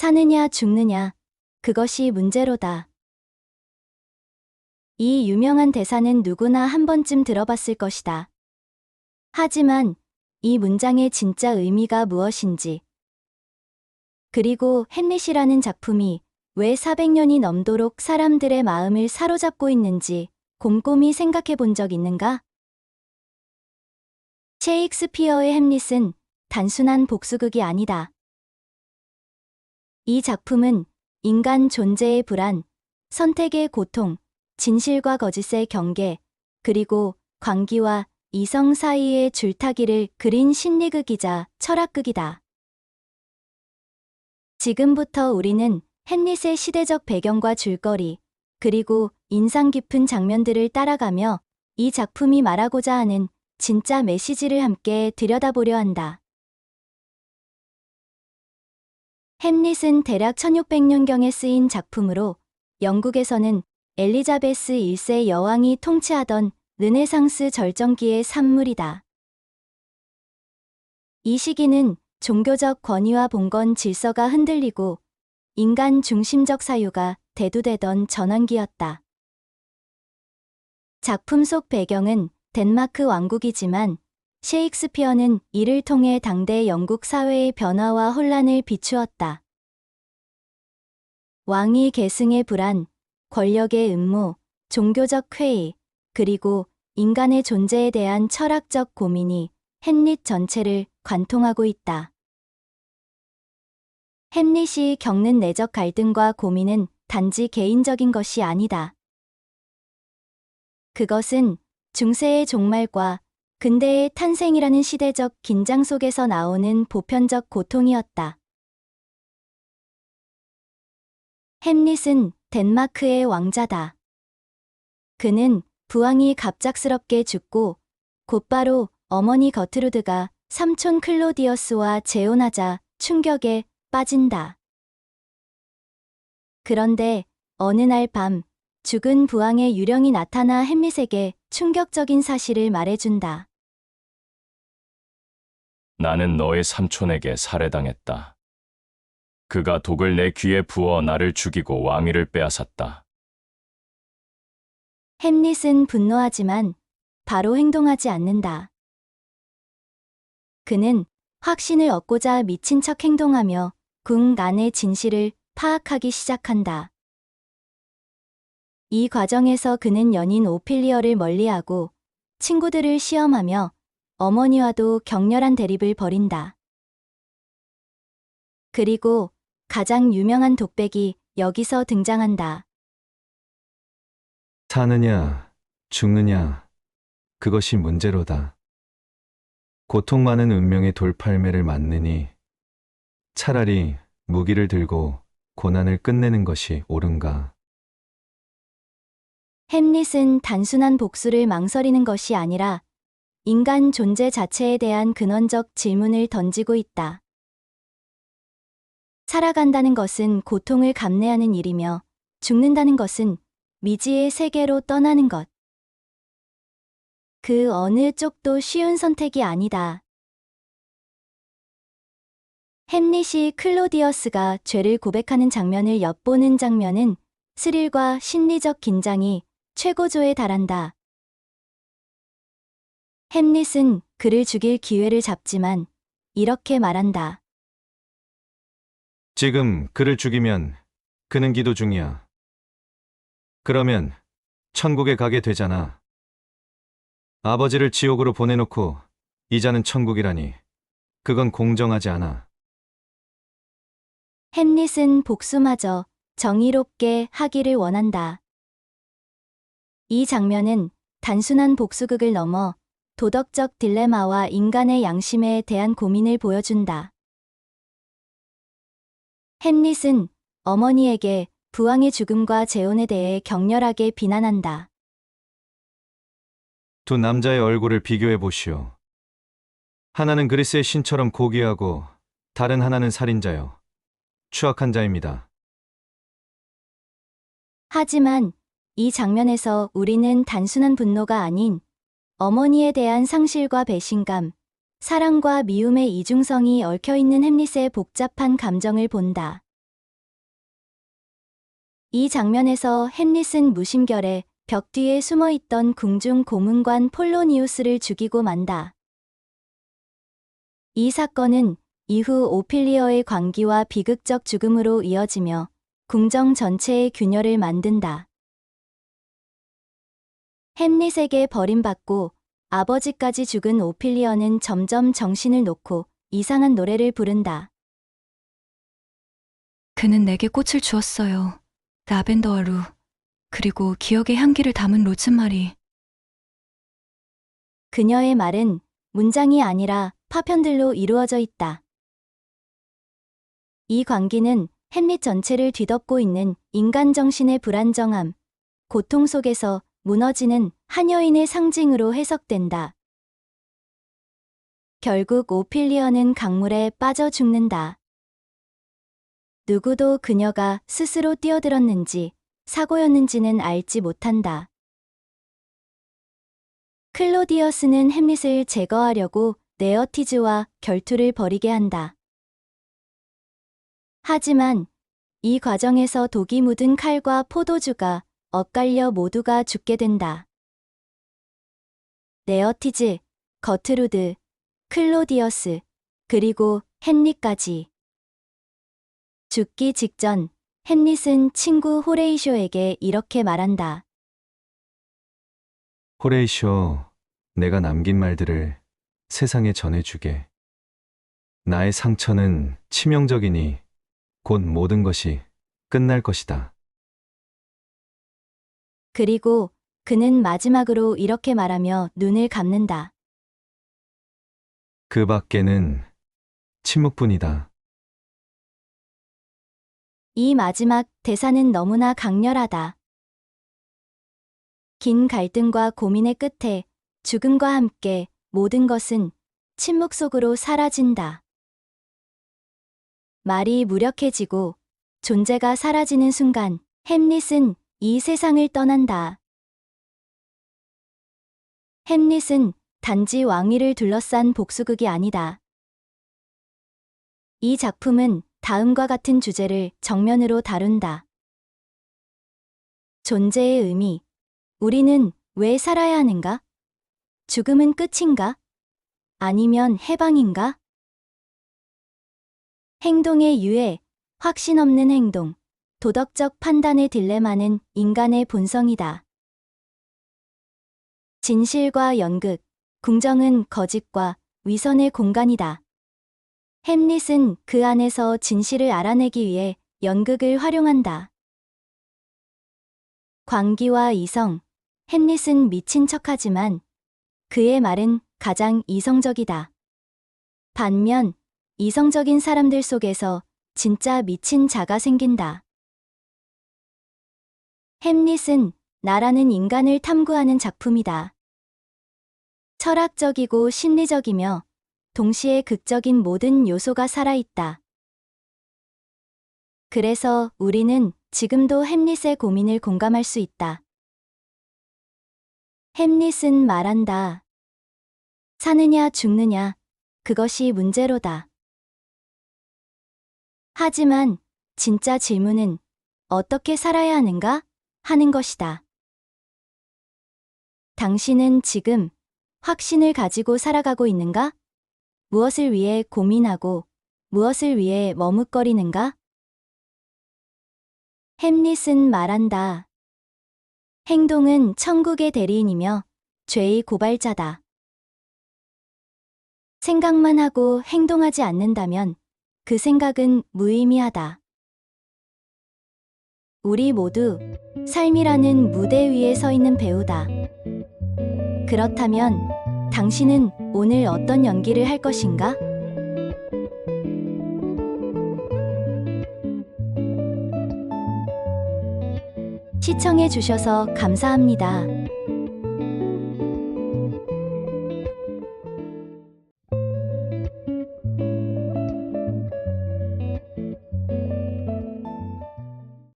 사느냐 죽느냐, 그것이 문제로다. 이 유명한 대사는 누구나 한 번쯤 들어봤을 것이다. 하지만 이 문장의 진짜 의미가 무엇인지, 그리고 햄릿이라는 작품이 왜 400년이 넘도록 사람들의 마음을 사로잡고 있는지 곰곰이 생각해 본 적 있는가? 셰익스피어의 햄릿은 단순한 복수극이 아니다. 이 작품은 인간 존재의 불안, 선택의 고통, 진실과 거짓의 경계, 그리고 광기와 이성 사이의 줄타기를 그린 심리극이자 철학극이다. 지금부터 우리는 햄릿의 시대적 배경과 줄거리, 그리고 인상 깊은 장면들을 따라가며 이 작품이 말하고자 하는 진짜 메시지를 함께 들여다보려 한다. 햄릿은 대략 1600년경에 쓰인 작품으로 영국에서는 엘리자베스 1세 여왕이 통치하던 르네상스 절정기의 산물이다. 이 시기는 종교적 권위와 봉건 질서가 흔들리고 인간 중심적 사유가 대두되던 전환기였다. 작품 속 배경은 덴마크 왕국이지만 셰익스피어는 이를 통해 당대 영국 사회의 변화와 혼란을 비추었다. 왕위 계승의 불안, 권력의 음모, 종교적 회의, 그리고 인간의 존재에 대한 철학적 고민이 햄릿 전체를 관통하고 있다. 햄릿이 겪는 내적 갈등과 고민은 단지 개인적인 것이 아니다. 그것은 중세의 종말과 근대의 탄생이라는 시대적 긴장 속에서 나오는 보편적 고통이었다. 햄릿은 덴마크의 왕자다. 그는 부왕이 갑작스럽게 죽고 곧바로 어머니 거트루드가 삼촌 클로디어스와 재혼하자 충격에 빠진다. 그런데 어느 날 밤 죽은 부왕의 유령이 나타나 햄릿에게 충격적인 사실을 말해준다. 나는 너의 삼촌에게 살해당했다. 그가 독을 내 귀에 부어 나를 죽이고 왕위를 빼앗았다. 햄릿은 분노하지만 바로 행동하지 않는다. 그는 확신을 얻고자 미친 척 행동하며 궁 안의 진실을 파악하기 시작한다. 이 과정에서 그는 연인 오피리어를 멀리하고 친구들을 시험하며 어머니와도 격렬한 대립을 벌인다. 그리고 가장 유명한 독백이 여기서 등장한다. 사느냐, 죽느냐, 그것이 문제로다. 고통 많은 운명의 돌팔매를 맞느니 차라리 무기를 들고 고난을 끝내는 것이 옳은가. 햄릿은 단순한 복수를 망설이는 것이 아니라 인간 존재 자체에 대한 근원적 질문을 던지고 있다. 살아간다는 것은 고통을 감내하는 일이며 죽는다는 것은 미지의 세계로 떠나는 것. 그 어느 쪽도 쉬운 선택이 아니다. 햄릿이 클로디어스가 죄를 고백하는 장면을 엿보는 장면은 스릴과 심리적 긴장이 최고조에 달한다. 햄릿은 그를 죽일 기회를 잡지만 이렇게 말한다. 지금 그를 죽이면 그는 기도 중이야. 그러면 천국에 가게 되잖아. 아버지를 지옥으로 보내놓고 이자는 천국이라니. 그건 공정하지 않아. 햄릿은 복수마저 정의롭게 하기를 원한다. 이 장면은 단순한 복수극을 넘어 도덕적 딜레마와 인간의 양심에 대한 고민을 보여준다. 햄릿은 어머니에게 부왕의 죽음과 재혼에 대해 격렬하게 비난한다. 두 남자의 얼굴을 비교해 보시오. 하나는 그리스의 신처럼 고귀하고 다른 하나는 살인자요. 추악한 자입니다. 하지만 이 장면에서 우리는 단순한 분노가 아닌 어머니에 대한 상실과 배신감, 사랑과 미움의 이중성이 얽혀있는 햄릿의 복잡한 감정을 본다. 이 장면에서 햄릿은 무심결에 벽 뒤에 숨어있던 궁중 고문관 폴로니우스를 죽이고 만다. 이 사건은 이후 오피리어의 광기와 비극적 죽음으로 이어지며 궁정 전체의 균열을 만든다. 햄릿에게 버림받고 아버지까지 죽은 오피리어는 점점 정신을 놓고 이상한 노래를 부른다. 그는 내게 꽃을 주었어요. 라벤더와 그리고 기억의 향기를 담은 로즈마리. 그녀의 말은 문장이 아니라 파편들로 이루어져 있다. 이 광기는 햄릿 전체를 뒤덮고 있는 인간 정신의 불안정함, 고통 속에서 무너지는 한 여인의 상징으로 해석된다. 결국 오피리어는 강물에 빠져 죽는다. 누구도 그녀가 스스로 뛰어들었는지 사고였는지는 알지 못한다. 클로디어스는 햄릿을 제거하려고 네어티즈와 결투를 벌이게 한다. 하지만 이 과정에서 독이 묻은 칼과 포도주가 엇갈려 모두가 죽게 된다. 네어티즈, 거트루드, 클로디어스, 그리고 햄릿까지. 죽기 직전 햄릿은 친구 호레이쇼에게 이렇게 말한다. 호레이쇼, 내가 남긴 말들을 세상에 전해주게. 나의 상처는 치명적이니 곧 모든 것이 끝날 것이다. 그리고 그는 마지막으로 이렇게 말하며 눈을 감는다. 그 밖에는 침묵뿐이다. 이 마지막 대사는 너무나 강렬하다. 긴 갈등과 고민의 끝에 죽음과 함께 모든 것은 침묵 속으로 사라진다. 말이 무력해지고 존재가 사라지는 순간 햄릿은 이 세상을 떠난다. 햄릿은 단지 왕위를 둘러싼 복수극이 아니다. 이 작품은 다음과 같은 주제를 정면으로 다룬다. 존재의 의미. 우리는 왜 살아야 하는가? 죽음은 끝인가? 아니면 해방인가? 행동의 유해, 확신 없는 행동, 도덕적 판단의 딜레마는 인간의 본성이다. 진실과 연극, 궁정은 거짓과 위선의 공간이다. 햄릿은 그 안에서 진실을 알아내기 위해 연극을 활용한다. 광기와 이성, 햄릿은 미친 척하지만 그의 말은 가장 이성적이다. 반면 이성적인 사람들 속에서 진짜 미친 자가 생긴다. 햄릿은 나라는 인간을 탐구하는 작품이다. 철학적이고 심리적이며 동시에 극적인 모든 요소가 살아있다. 그래서 우리는 지금도 햄릿의 고민을 공감할 수 있다. 햄릿은 말한다. 사느냐 죽느냐, 그것이 문제로다. 하지만 진짜 질문은 어떻게 살아야 하는가? 하는 것이다. 당신은 지금 확신을 가지고 살아가고 있는가? 무엇을 위해 고민하고 무엇을 위해 머뭇거리는가? 햄릿은 말한다. 행동은 천국의 대리인이며 죄의 고발자다. 생각만 하고 행동하지 않는다면 그 생각은 무의미하다. 우리 모두 삶이라는 무대 위에 서 있는 배우다. 그렇다면 당신은 오늘 어떤 연기를 할 것인가? 시청해 주셔서 감사합니다.